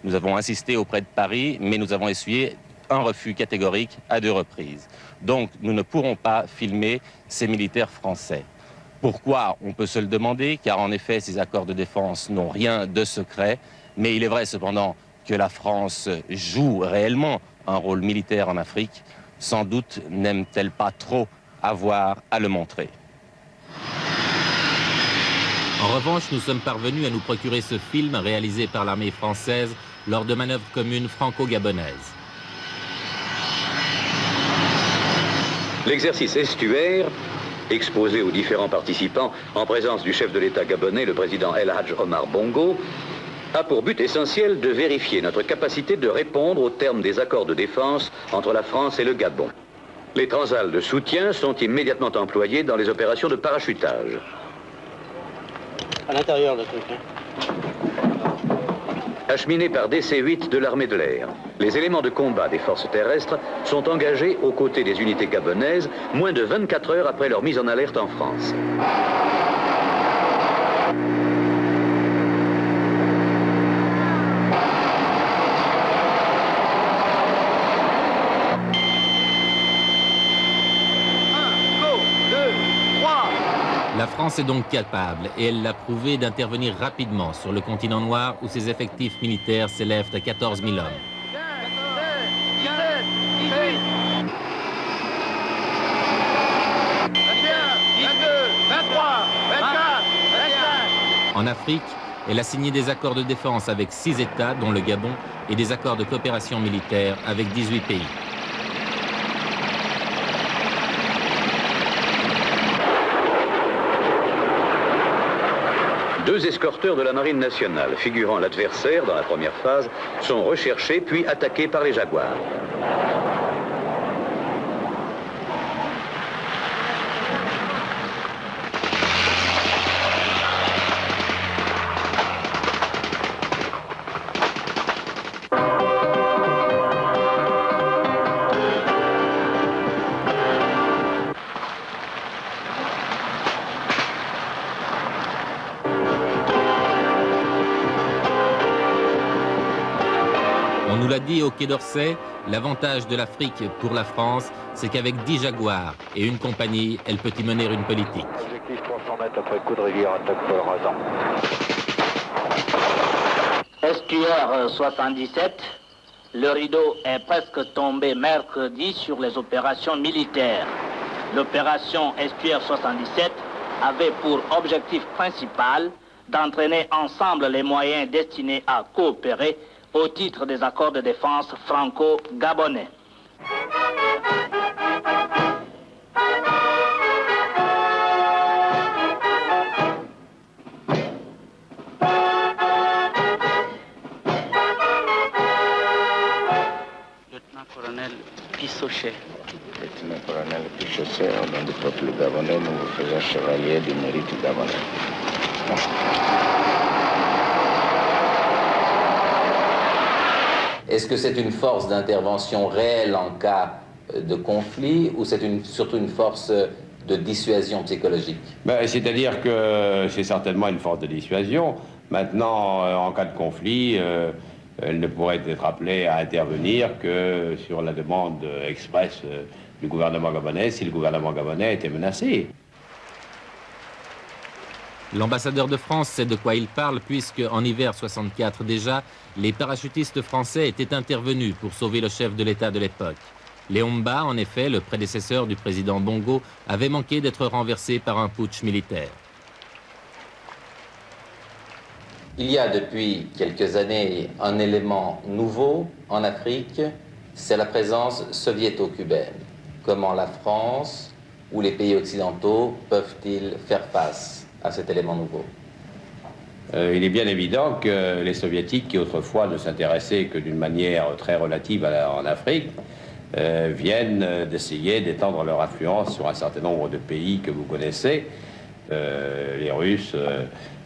Nous avons insisté auprès de Paris, mais nous avons essuyé un refus catégorique à 2 reprises. Donc nous ne pourrons pas filmer ces militaires français. Pourquoi? On peut se le demander, car en effet ces accords de défense n'ont rien de secret, mais il est vrai cependant que la France joue réellement un rôle militaire en Afrique. Sans doute n'aime-t-elle pas trop avoir à le montrer. En revanche, nous sommes parvenus à nous procurer ce film réalisé par l'armée française lors de manœuvres communes franco-gabonaises. L'exercice estuaire, exposé aux différents participants en présence du chef de l'État gabonais, le président El Hadj Omar Bongo, a pour but essentiel de vérifier notre capacité de répondre aux termes des accords de défense entre la France et le Gabon. Les transals de soutien sont immédiatement employés dans les opérations de parachutage. À l'intérieur, le truc. Acheminés par DC-8 de l'armée de l'air, les éléments de combat des forces terrestres sont engagés aux côtés des unités gabonaises moins de 24 heures après leur mise en alerte en France. La France est donc capable, et elle l'a prouvé, d'intervenir rapidement sur le continent noir où ses effectifs militaires s'élèvent à 14 000 hommes. En Afrique, elle a signé des accords de défense avec 6 États, dont le Gabon, et des accords de coopération militaire avec 18 pays. Deux escorteurs de la Marine nationale, figurant l'adversaire dans la première phase, sont recherchés puis attaqués par les Jaguars. On nous l'a dit au Quai d'Orsay, l'avantage de l'Afrique pour la France, c'est qu'avec 10 Jaguars et une compagnie, elle peut y mener une politique. Objectif 300 mètres après coup de rivière, attaque Paul Radan. Estuaire 77, le rideau est presque tombé mercredi sur les opérations militaires. L'opération Estuaire 77 avait pour objectif principal d'entraîner ensemble les moyens destinés à coopérer au titre des accords de défense franco-gabonais. Lieutenant-colonel Pissochet. Lieutenant-colonel Pissochet, au nom du peuple gabonais, nous vous faisons chevalier du mérite gabonais. Est-ce que c'est une force d'intervention réelle en cas de conflit ou c'est surtout une force de dissuasion psychologique? C'est-à-dire que c'est certainement une force de dissuasion. Maintenant, en cas de conflit, elle ne pourrait être appelée à intervenir que sur la demande expresse du gouvernement gabonais si le gouvernement gabonais était menacé. L'ambassadeur de France sait de quoi il parle puisque, en hiver 64 déjà, les parachutistes français étaient intervenus pour sauver le chef de l'État de l'époque. Léon Mba, en effet, le prédécesseur du président Bongo, avait manqué d'être renversé par un putsch militaire. Il y a depuis quelques années un élément nouveau en Afrique, c'est la présence soviéto-cubaine. Comment la France ou les pays occidentaux peuvent-ils faire face à cet élément nouveau? Il est bien évident que les soviétiques, qui autrefois ne s'intéressaient que d'une manière très relative en Afrique, viennent d'essayer d'étendre leur influence sur un certain nombre de pays que vous connaissez. Les Russes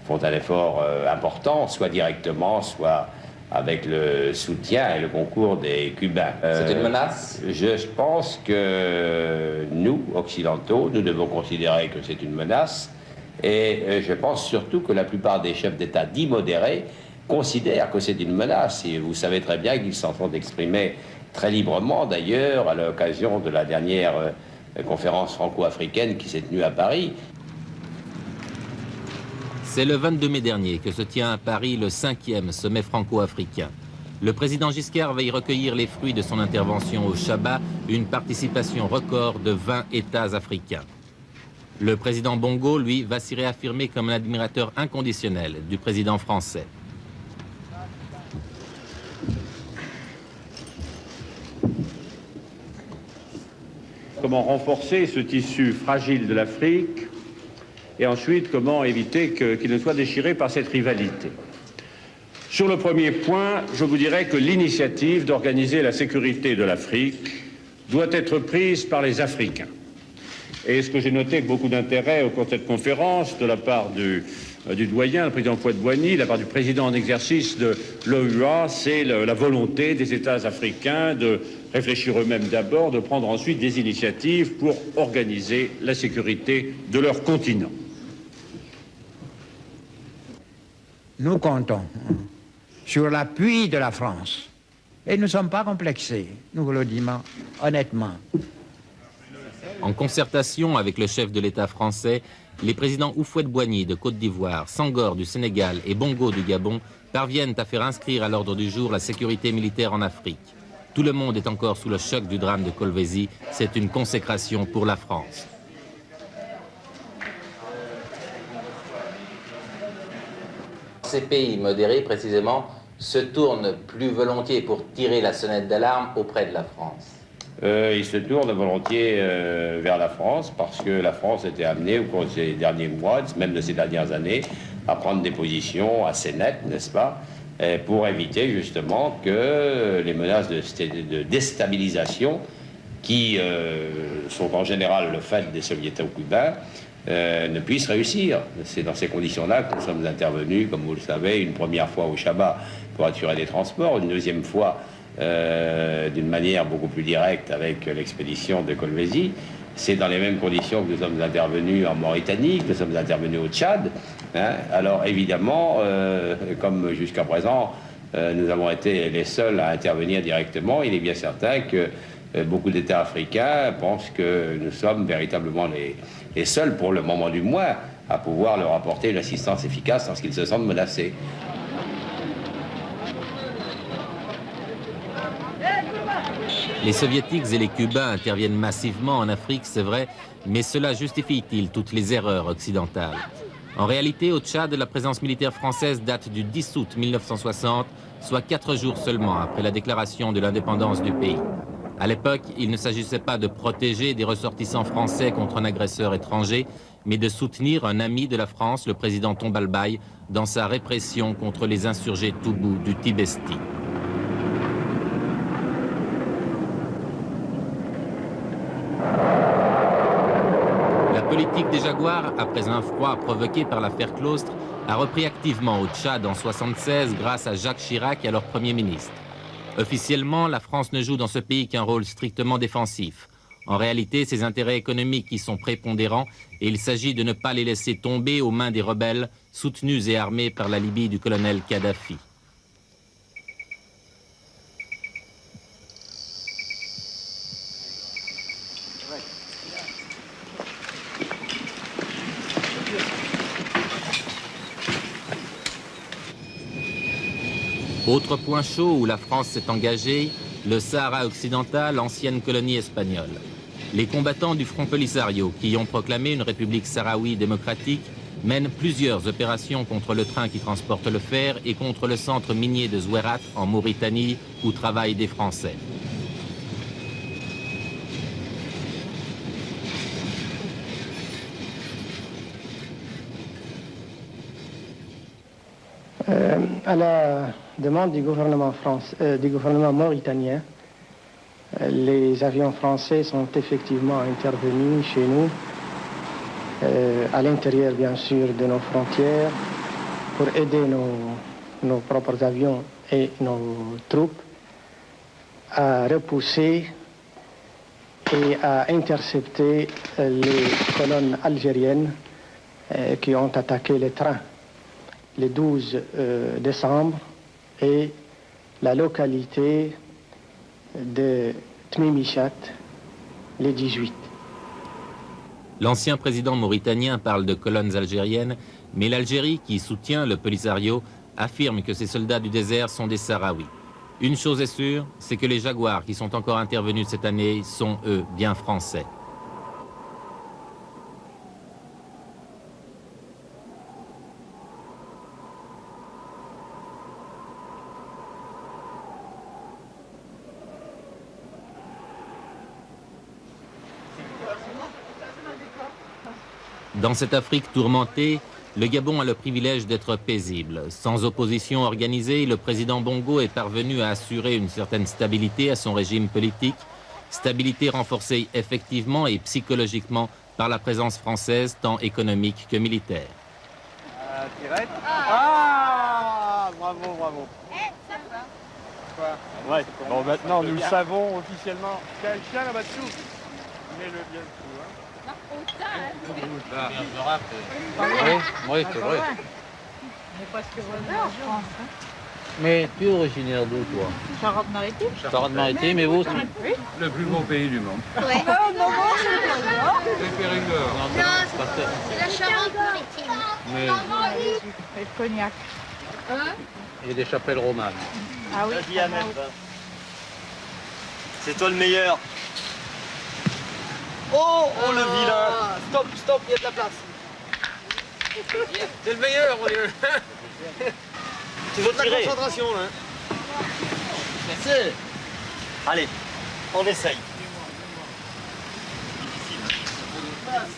font un effort important, soit directement, soit avec le soutien et le concours des Cubains. C'est une menace? Je pense que nous, occidentaux, nous devons considérer que c'est une menace. Et je pense surtout que la plupart des chefs d'État dits modérés considèrent que c'est une menace. Et vous savez très bien qu'ils s'en sont exprimés très librement, d'ailleurs, à l'occasion de la dernière conférence franco-africaine qui s'est tenue à Paris. C'est le 22 mai dernier que se tient à Paris le 5e sommet franco-africain. Le président Giscard va y recueillir les fruits de son intervention au Chabat, une participation record de 20 États africains. Le président Bongo, lui, va s'y réaffirmer comme un admirateur inconditionnel du président français. Comment renforcer ce tissu fragile de l'Afrique et ensuite comment éviter qu'il ne soit déchiré par cette rivalité. Sur le premier point, je vous dirais que l'initiative d'organiser la sécurité de l'Afrique doit être prise par les Africains. Et ce que j'ai noté avec beaucoup d'intérêt au cours de cette conférence, de la part du doyen, le président Houphouët-Boigny, de la part du président en exercice de l'OUA, c'est la volonté des États africains de réfléchir eux-mêmes d'abord, de prendre ensuite des initiatives pour organiser la sécurité de leur continent. Nous comptons sur l'appui de la France et nous ne sommes pas complexés, nous vous le disons honnêtement. En concertation avec le chef de l'État français, les présidents Houphouët-Boigny de Côte d'Ivoire, Senghor du Sénégal et Bongo du Gabon parviennent à faire inscrire à l'ordre du jour la sécurité militaire en Afrique. Tout le monde est encore sous le choc du drame de Kolwezi. C'est une consécration pour la France. Ces pays modérés, précisément, se tournent plus volontiers pour tirer la sonnette d'alarme auprès de la France. Ils se tournent volontiers vers la France parce que la France était amenée au cours de ces derniers mois, même de ces dernières années, à prendre des positions assez nettes, n'est-ce pas, pour éviter justement que les menaces de déstabilisation qui sont en général le fait des soviéto-cubains ne puissent réussir. C'est dans ces conditions-là que nous sommes intervenus, comme vous le savez, une première fois au Chabat pour assurer des transports, une deuxième fois d'une manière beaucoup plus directe avec l'expédition de Kolwezi. C'est dans les mêmes conditions que nous sommes intervenus en Mauritanie, que nous sommes intervenus au Tchad. Hein. Alors évidemment, comme jusqu'à présent, nous avons été les seuls à intervenir directement. Il est bien certain que beaucoup d'États africains pensent que nous sommes véritablement les seuls, pour le moment du moins, à pouvoir leur apporter une assistance efficace lorsqu'ils se sentent menacés. Les Soviétiques et les Cubains interviennent massivement en Afrique, c'est vrai, mais cela justifie-t-il toutes les erreurs occidentales? En réalité, au Tchad, la présence militaire française date du 10 août 1960, soit 4 jours seulement après la déclaration de l'indépendance du pays. À l'époque, il ne s'agissait pas de protéger des ressortissants français contre un agresseur étranger, mais de soutenir un ami de la France, le président Tombalbaye, dans sa répression contre les insurgés Toubou du Tibesti. La politique des Jaguars, après un froid provoqué par l'affaire Claustre, a repris activement au Tchad en 1976 grâce à Jacques Chirac et alors Premier ministre. Officiellement, la France ne joue dans ce pays qu'un rôle strictement défensif. En réalité, ses intérêts économiques y sont prépondérants et il s'agit de ne pas les laisser tomber aux mains des rebelles soutenus et armés par la Libye du colonel Kadhafi. Autre point chaud où la France s'est engagée, le Sahara occidental, ancienne colonie espagnole. Les combattants du Front Polisario, qui ont proclamé une république sahraoui démocratique, mènent plusieurs opérations contre le train qui transporte le fer et contre le centre minier de Zouérat en Mauritanie, où travaillent des Français. À la demande du gouvernement mauritanien, les avions français sont effectivement intervenus chez nous, à l'intérieur bien sûr de nos frontières, pour aider nos propres avions et nos troupes à repousser et à intercepter les colonnes algériennes qui ont attaqué les trains le 12 décembre et la localité de Tmimichat le 18. L'ancien président mauritanien parle de colonnes algériennes, mais l'Algérie, qui soutient le Polisario, affirme que ces soldats du désert sont des Sahraouis. Une chose est sûre, c'est que les Jaguars qui sont encore intervenus cette année sont, eux, bien français. Dans cette Afrique tourmentée, le Gabon a le privilège d'être paisible. Sans opposition organisée, le président Bongo est parvenu à assurer une certaine stabilité à son régime politique, stabilité renforcée effectivement et psychologiquement par la présence française tant économique que militaire. Direct. Ah, bravo, bravo. Quoi? Ouais. Bon, maintenant nous le savons officiellement. Quelqu'un là-bas-dessous. Mets-le bien dessous, hein. Oui, c'est vrai. On est presque voisins en France. Mais tu es originaire d'où, toi? Charente-Maritime. Charente-Maritime, et vous aussi? Oui. Le plus beau pays du monde. Ouais. Oh non, c'est le Périgord. Le Périgord. Non, c'est la Charente-Maritime. Mais... Et le Cognac. Et des chapelles romanes. Ah oui. Vas-y, Ahmed. C'est toi le meilleur. Oh, oh le vilain. Stop, stop, il y a de la place. C'est le meilleur, mon Dieu. Tu veux tirer? La concentration, là. C'est. Allez, on essaye.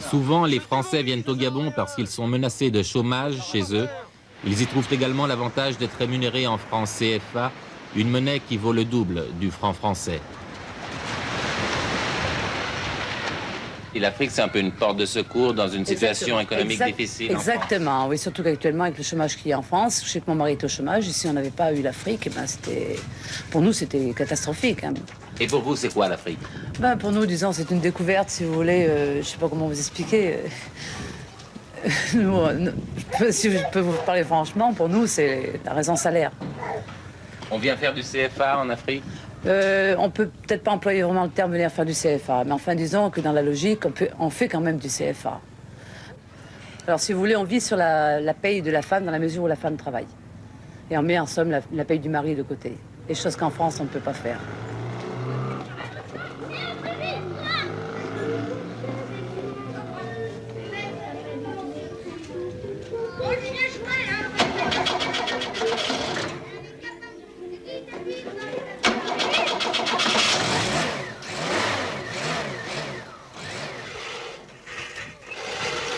Souvent, les Français viennent au Gabon parce qu'ils sont menacés de chômage chez eux. Ils y trouvent également l'avantage d'être rémunérés en francs CFA, une monnaie qui vaut le double du franc français. Et l'Afrique, c'est un peu une porte de secours dans une situation économique difficile. Exactement, oui, surtout qu'actuellement, avec le chômage qu'il y a en France, je sais que mon mari est au chômage, et si on n'avait pas eu l'Afrique, ben pour nous, c'était catastrophique. Hein. Et pour vous, c'est quoi l'Afrique? Ben, pour nous, disons, c'est une découverte, si vous voulez, je ne sais pas comment vous expliquer. Si je peux vous parler franchement, pour nous, c'est la raison salaire. On vient faire du CFA en Afrique? On peut peut-être pas employer vraiment le terme venir faire du CFA, mais enfin disons que dans la logique, on fait quand même du CFA. Alors si vous voulez, on vit sur la paye de la femme dans la mesure où la femme travaille. Et on met en somme la paye du mari de côté. Des choses qu'en France, on ne peut pas faire.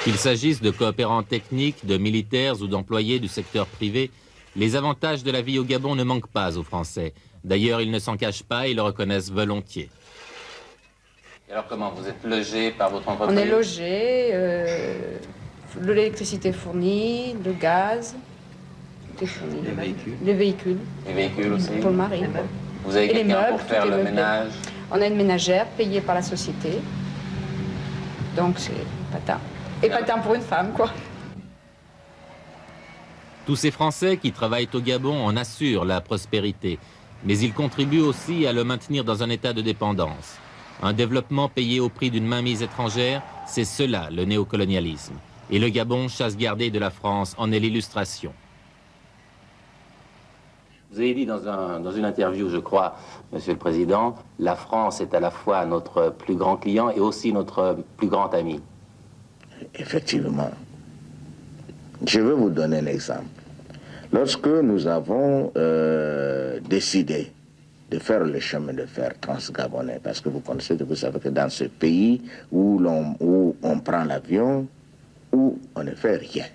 Qu'il s'agisse de coopérants techniques, de militaires ou d'employés du secteur privé, les avantages de la vie au Gabon ne manquent pas aux Français. D'ailleurs, ils ne s'en cachent pas et le reconnaissent volontiers. Et alors comment? Vous êtes logé par votre entreprise? On est logé, l'électricité fournie, le gaz, tout est fourni. Les véhicules? Les véhicules. Les véhicules aussi? Pour le mari. Vous avez quelqu'un pour faire le ménage? On a une ménagère payée par la société. Donc c'est patin. Et patin pour une femme, quoi. Tous ces Français qui travaillent au Gabon en assurent la prospérité, mais ils contribuent aussi à le maintenir dans un état de dépendance. Un développement payé au prix d'une mainmise étrangère, c'est cela le néocolonialisme. Et le Gabon, chasse gardée de la France, en est l'illustration. Vous avez dit dans une interview, je crois, Monsieur le Président, la France est à la fois notre plus grand client et aussi notre plus grand ami. Effectivement. Je vais vous donner un exemple. Lorsque nous avons décidé de faire le chemin de fer transgabonais, parce que vous savez que dans ce pays où on prend l'avion, où on ne fait rien.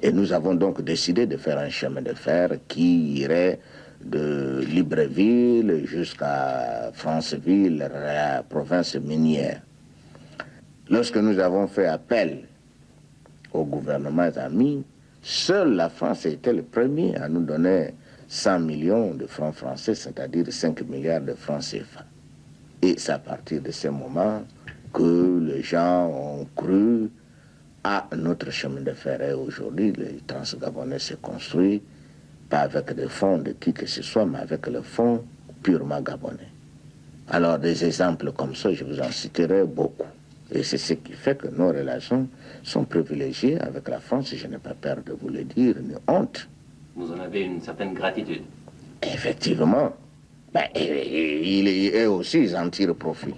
Et nous avons donc décidé de faire un chemin de fer qui irait de Libreville jusqu'à Franceville, la province minière. Lorsque nous avons fait appel au gouvernement ami, seule la France était le premier à nous donner 100 millions de francs français, c'est-à-dire 5 milliards de francs CFA. Et c'est à partir de ce moment que les gens ont cru à notre chemin de fer. Et aujourd'hui, le Transgabonais se construit pas avec des fonds de qui que ce soit, mais avec le fonds purement gabonais. Alors des exemples comme ça, je vous en citerai beaucoup. Et c'est ce qui fait que nos relations sont privilégiées avec la France, et je n'ai pas peur de vous le dire, ni honte. Vous en avez une certaine gratitude. Effectivement. Ben, eux aussi, ils en tirent profit.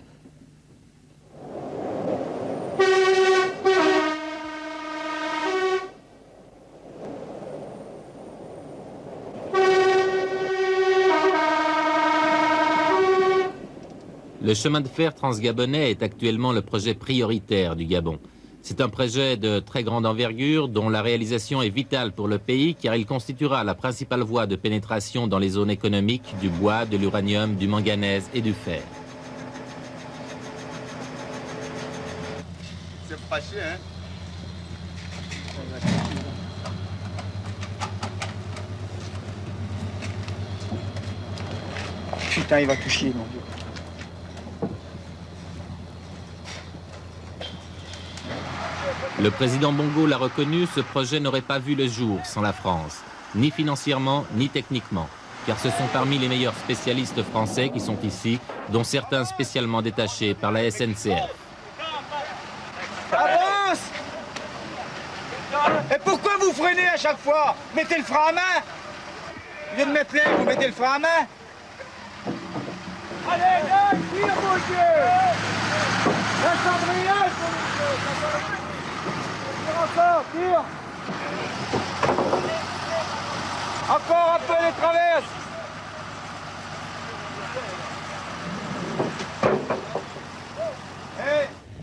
Le chemin de fer transgabonais est actuellement le projet prioritaire du Gabon. C'est un projet de très grande envergure dont la réalisation est vitale pour le pays car il constituera la principale voie de pénétration dans les zones économiques du bois, de l'uranium, du manganèse et du fer. C'est fâché, hein? Putain, il va tout chier, mon Dieu. Le président Bongo l'a reconnu, ce projet n'aurait pas vu le jour sans la France, ni financièrement, ni techniquement, car ce sont parmi les meilleurs spécialistes français qui sont ici, dont certains spécialement détachés par la SNCF. Avance! Et pourquoi vous freinez à chaque fois? Mettez le frein à main! Au lieu de mettre l'air, vous mettez le frein à main! Allez, là, tire, mon Dieu! La chambrière, encore, tire! Encore un peu les traverses!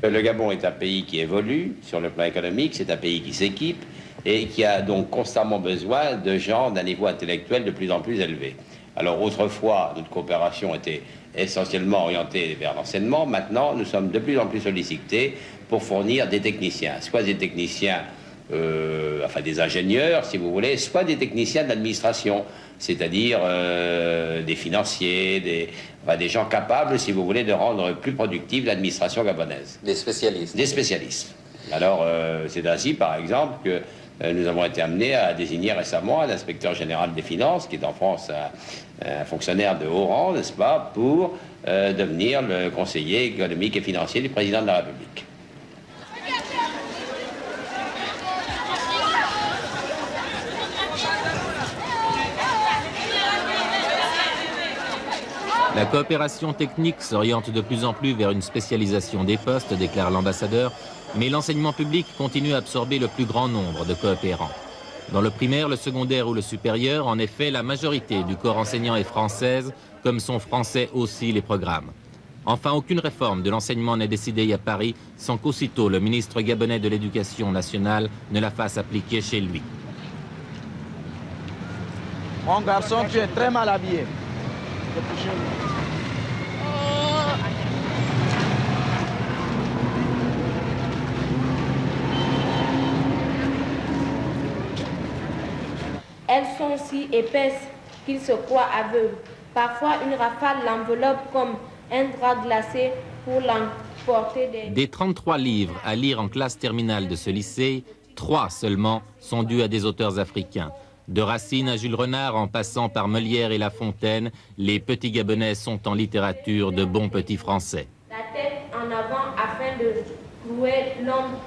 Le Gabon est un pays qui évolue sur le plan économique, c'est un pays qui s'équipe et qui a donc constamment besoin de gens d'un niveau intellectuel de plus en plus élevé. Alors autrefois, notre coopération était essentiellement orientée vers l'enseignement. Maintenant, nous sommes de plus en plus sollicités pour fournir des techniciens, soit des techniciens, enfin des ingénieurs, si vous voulez, soit des techniciens de l'administration, c'est-à-dire des financiers, des gens capables, si vous voulez, de rendre plus productive l'administration gabonaise. Des spécialistes. Des spécialistes. Alors, c'est ainsi, par exemple, que nous avons été amenés à désigner récemment un inspecteur général des finances, qui est en France un fonctionnaire de haut rang, n'est-ce pas, pour devenir le conseiller économique et financier du président de la République. La coopération technique s'oriente de plus en plus vers une spécialisation des postes, déclare l'ambassadeur, mais l'enseignement public continue à absorber le plus grand nombre de coopérants. Dans le primaire, le secondaire ou le supérieur, en effet, la majorité du corps enseignant est française, comme sont français aussi les programmes. Enfin, aucune réforme de l'enseignement n'est décidée à Paris sans qu'aussitôt le ministre gabonais de l'Éducation nationale ne la fasse appliquer chez lui. Mon garçon, tu es très mal habillé. Elles sont si épaisses qu'ils se croient aveugles. Parfois, une rafale l'enveloppe comme un drap glacé pour l'emporter Des 33 livres à lire en classe terminale de ce lycée, 3 seulement sont dus à des auteurs africains. De Racine à Jules Renard, en passant par Molière et La Fontaine, les petits Gabonais sont en littérature de bons petits Français. la tête en avant afin de clouer l'ombre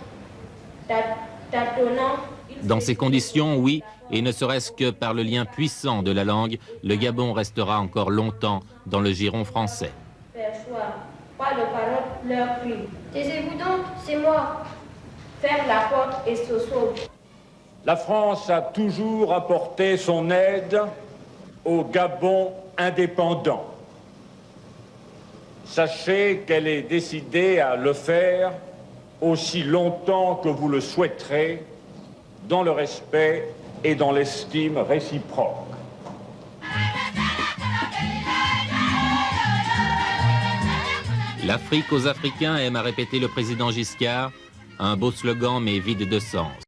tâtonnant. Dans ces conditions, oui, et ne serait-ce que par le lien puissant de la langue, le Gabon restera encore longtemps dans le giron français. Perçoit, pas de parole, leur cri. Taisez-vous donc, c'est moi. Ferme la porte et se sauve. La France a toujours apporté son aide au Gabon indépendant. Sachez qu'elle est décidée à le faire aussi longtemps que vous le souhaiterez, dans le respect et dans l'estime réciproque. L'Afrique aux Africains aime à répéter le président Giscard, un beau slogan mais vide de sens.